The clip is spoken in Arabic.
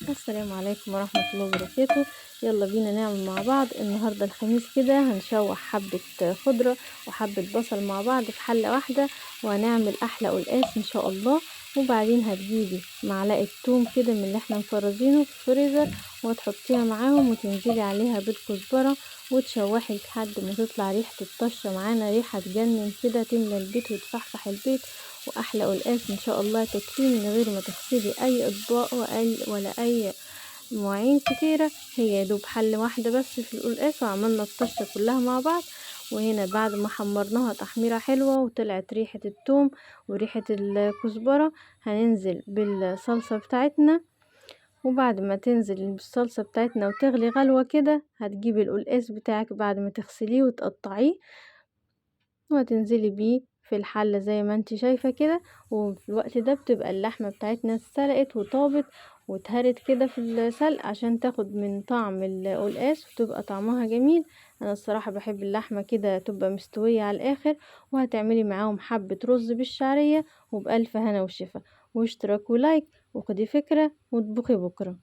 السلام عليكم ورحمة الله وبركاته. يلا بينا نعمل مع بعض النهاردة الخميس كده هنشوح حبة خضرة وحبة بصل مع بعض في حلة واحدة، وهنعمل احلى قلقاس ان شاء الله. وبعدين هتجيبي معلقة توم كده من اللي احنا مفرزينه في الفريزر وتحطيها معاهم وتنزلي عليها بالكزبرة وتشوحي لحد ما تطلع ريحة الطشة معانا، ريحة تجنن كده تملى البيت وتفحفح البيت. واحلى قلقاس ان شاء الله تاكليه من غير ما تغسلي اي اطباق ولا اي مواعين كتيرة، هي يدوب حل واحدة بس في القلقاس وعملنا الطشة كلها مع بعض. وهنا بعد ما حمرناها تحميرة حلوة وطلعت ريحة الثوم وريحة الكزبرة، هننزل بالصلصة بتاعتنا. وبعد ما تنزل بالصلصة بتاعتنا وتغلي غلوة كده، هتجيبي القلقاس بتاعك بعد ما تغسليه وتقطعيه وهتنزلي بيه في الحلة زي ما انت شايفة كده. وفي الوقت ده بتبقى اللحمة بتاعتنا اتسلقت وطابت واتهرت كده في السلق عشان تاخد من طعم القلقاس وتبقى طعمها جميل. انا الصراحة بحب اللحمة كده تبقى مستوية على الاخر. وهتعملي معاهم حبة رز بالشعرية وبألف هنا وشفا واشتراك ولايك وخدي فكرة واطبخي بكرة.